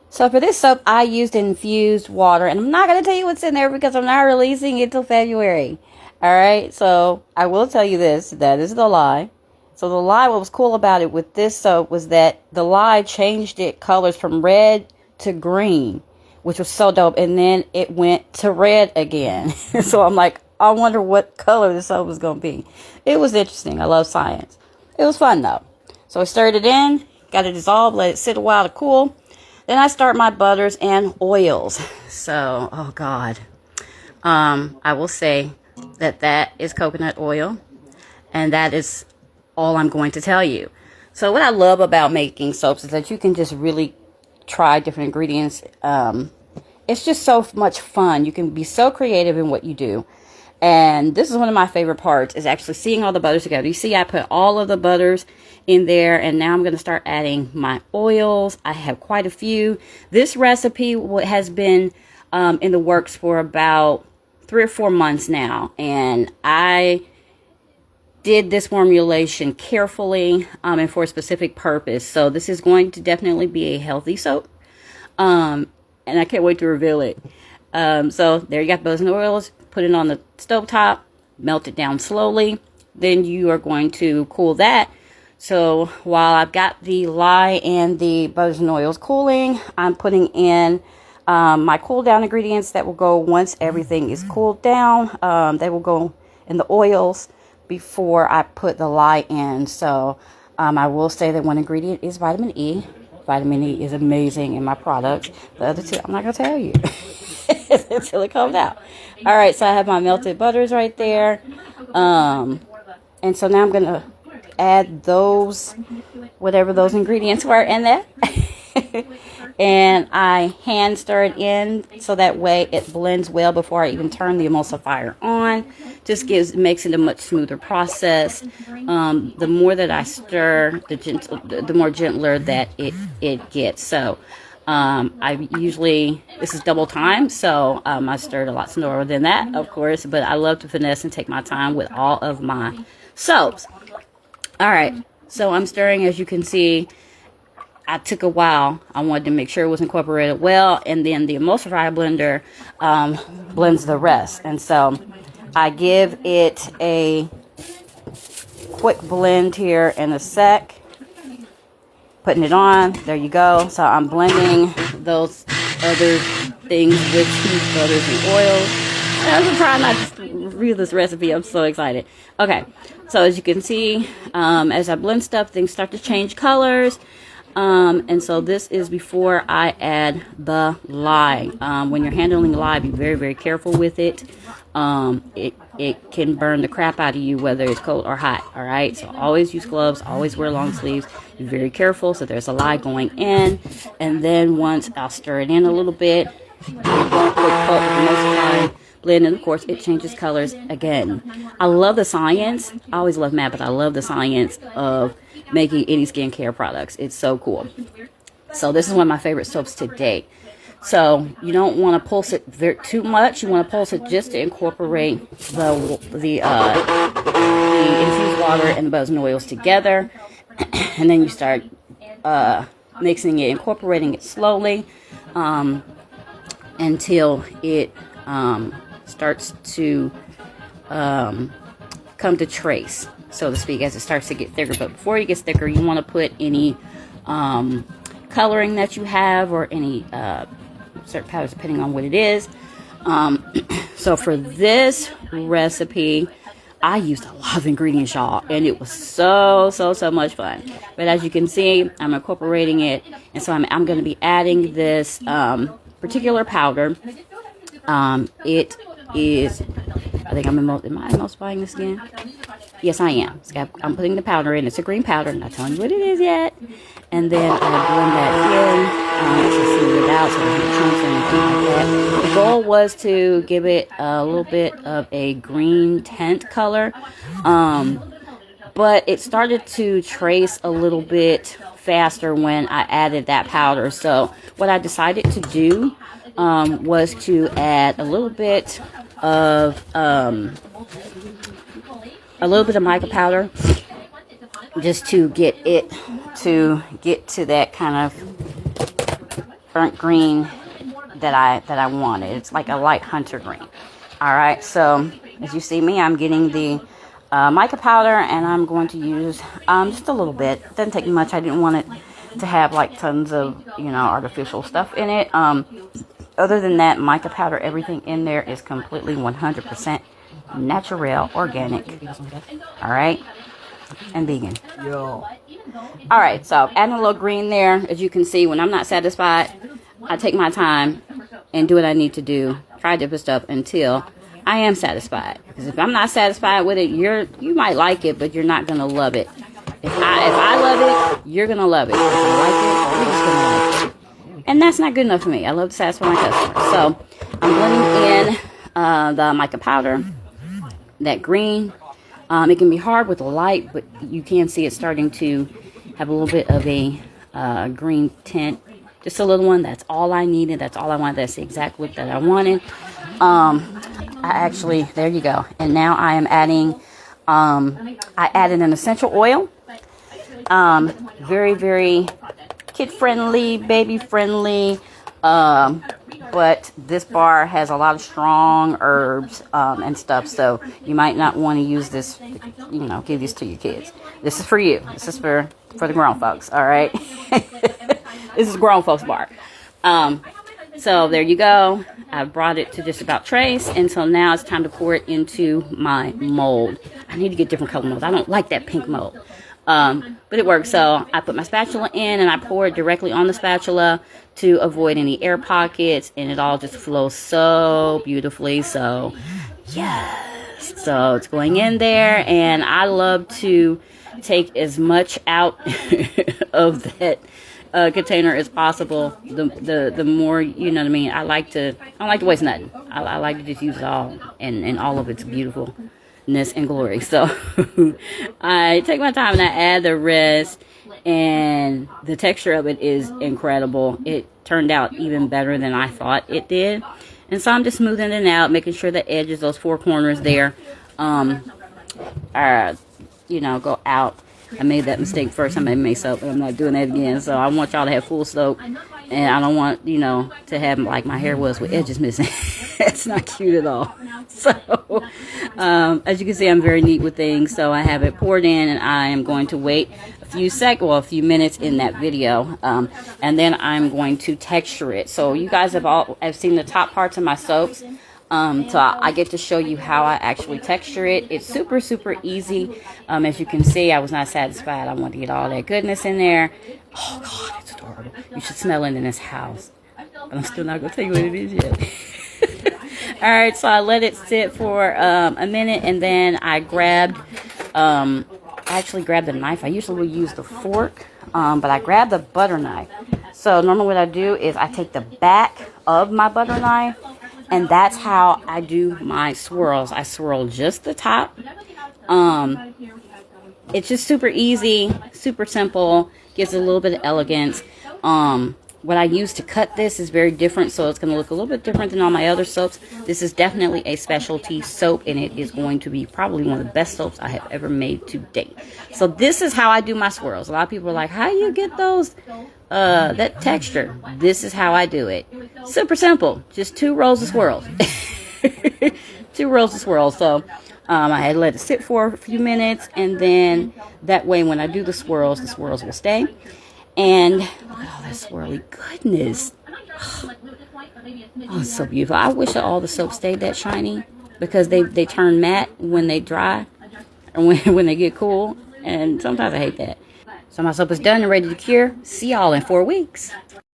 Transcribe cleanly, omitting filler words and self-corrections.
So for this soap, I used infused water, and I'm not going to tell you what's in there because I'm not releasing it till February. All right, so I will tell you this, that is the lie. So the lye, what was cool about it with this soap was that the lye changed it colors from red to green, which was so dope. And then it went to red again. So I'm like, I wonder what color this soap was going to be. It was interesting. I love science. It was fun though. So I stirred it in, got it dissolved, let it sit a while to cool. Then I start my butters and oils. So, oh God. I will say that is coconut oil. And that is all I'm going to tell you. So what I love about making soaps is that you can just really try different ingredients. It's just so much fun. You can be so creative in what you do. And this is one of my favorite parts, is actually seeing all the butters together. You see, I put all of the butters in there, and now I'm going to start adding my oils. I have quite a few. This recipe has been in the works for about 3 or 4 months now, and I did this formulation carefully and for a specific purpose. So this is going to definitely be a healthy soap, and I can't wait to reveal it. So there you got butters and oils. Put it on the stove top, melt it down slowly. Then you are going to cool that. So while I've got the lye and the butters and oils cooling, I'm putting in my cool down ingredients that will go once everything is cooled down. They will go in the oils before I put the lye in. So I will say that one ingredient is vitamin E. Vitamin E is amazing in my products. The other two, I'm not going to tell you until it comes out. All right, so I have my melted butters right there. And so now I'm going to add those, whatever those ingredients were in there. And I hand stir it in so that way it blends well before I even turn the emulsifier on. Just makes it a much smoother process. The more that I stir, the more gentler that it gets. So I usually, this is double time, so I stirred a lot slower than that, of course, but I love to finesse and take my time with all of my soaps. All right, so I'm stirring, as you can see. I took a while. I wanted to make sure it was incorporated well, and then the emulsifier blender blends the rest. And so I give it a quick blend here in a sec. Putting it on. There you go. So I'm blending those other things with the butters and oils. I'm trying not to read this recipe. I'm so excited. Okay, so as you can see, as I blend stuff, things start to change colors. And so this is before I add the lye. When you're handling lye, be very, very careful with it. It can burn the crap out of you, whether it's cold or hot. All right. So always use gloves. Always wear long sleeves. Be very careful. So there's a lye going in, and then once I'll stir it in a little bit, blend, and of course it changes colors again. I love the science. I always love math, but I love the science of making any skincare products. It's so cool. So this is one of my favorite soaps to date. So you don't want to pulse it too much. You want to pulse it just to incorporate the infused water and the butters and oils together, and then you start mixing it, incorporating it slowly until it starts to come to trace, so to speak, as it starts to get thicker. But before it gets thicker, you want to put any coloring that you have, or any certain powders, depending on what it is. So for this recipe, I used a lot of ingredients, y'all, and it was so much fun. But as you can see, I'm incorporating it, and so I'm going to be adding this particular powder. It is, I think am I emulsifying this again? Yes, I am. I'm putting the powder in. It's a green powder. I'm not telling you what it is yet. And then I blend that in to smooth it out so there's no chunks or anything like that. The goal was to give it a little bit of a green tint color. But it started to trace a little bit faster when I added that powder. So what I decided to do was to add a little bit of mica powder, just to get it to get to that kind of burnt green that I wanted. It's like a light hunter green. All right, so as you see me, I'm getting the mica powder, and I'm going to use just a little bit. It doesn't take much. I didn't want it to have like tons of, you know, artificial stuff in it. Other than that, mica powder, everything in there is completely 100% natural, organic. All right, and vegan. Yo. All right, so adding a little green there. As you can see, when I'm not satisfied, I take my time and do what I need to do. Try different stuff until I am satisfied. Because if I'm not satisfied with it, you might like it, but you're not gonna love it. If I love it, you're gonna love it. If I like it, you're just gonna like it. And that's not good enough for me. I love to satisfy my customers. So I'm blending in the mica powder, that green. It can be hard with the light, but you can see it starting to have a little bit of a green tint. Just a little one. That's all I needed. That's all I wanted. That's the exact look that I wanted. There you go. And now I am adding, I added an essential oil. Very, very kid-friendly, baby-friendly. But this bar has a lot of strong herbs and stuff, so you might not want to use this, you know, give these to your kids. This is for you. This is for the grown folks, all right? This is grown folks bar. So there you go. I brought it to just about trace, and so now it's time to pour it into my mold. I need to get different color molds. I don't like that pink mold. But it works. So I put my spatula in and I pour it directly on the spatula to avoid any air pockets, and it all just flows so beautifully. So yes, so it's going in there, and I love to take as much out of that container as possible. The more, you know what I mean. I don't like to waste nothing. I like to just use it all, and all of its beautifulness and glory. So I take my time and I add the rest, and the texture of it is incredible. It turned out even better than I thought it did. And so I'm just smoothing it out, making sure the edges, those four corners there, are, you know, go out. I made that mistake first. I made mess up, but I'm not doing that again. So I want y'all to have full soap, and I don't want, you know, to have like my hair was with edges missing. It's not cute at all. So as you can see, I'm very neat with things. So I have it poured in, and I am going to wait a few minutes in that video, and then I'm going to texture it. So you guys have seen the top parts of my soaps. So I get to show you how I actually texture it. It's super, super easy. As you can see, I was not satisfied. I want to get all that goodness in there. Oh, God, it's adorable. You should smell it in this house. But I'm still not going to tell you what it is yet. All right, so I let it sit for a minute, and then I actually grabbed the knife. I usually will use the fork, but I grabbed the butter knife. So normally what I do is I take the back of my butter knife, and that's how I do my swirls. I swirl just the top. It's just super easy, super simple, gives a little bit of elegance. What I use to cut this is very different, so it's going to look a little bit different than all my other soaps. This is definitely a specialty soap, and it is going to be probably one of the best soaps I have ever made to date. So this is how I do my swirls. A lot of people are like, how do you get those, that texture? This is how I do it. Super simple. Just 2 rows of swirls. 2 rows of swirls. So I had to let it sit for a few minutes, and then that way when I do the swirls will stay. And look at all that swirly goodness. Oh, it's so beautiful. I wish that all the soaps stayed that shiny, because they turn matte when they dry, or when they get cool. And sometimes I hate that. So my soap is done and ready to cure. See y'all in 4 weeks.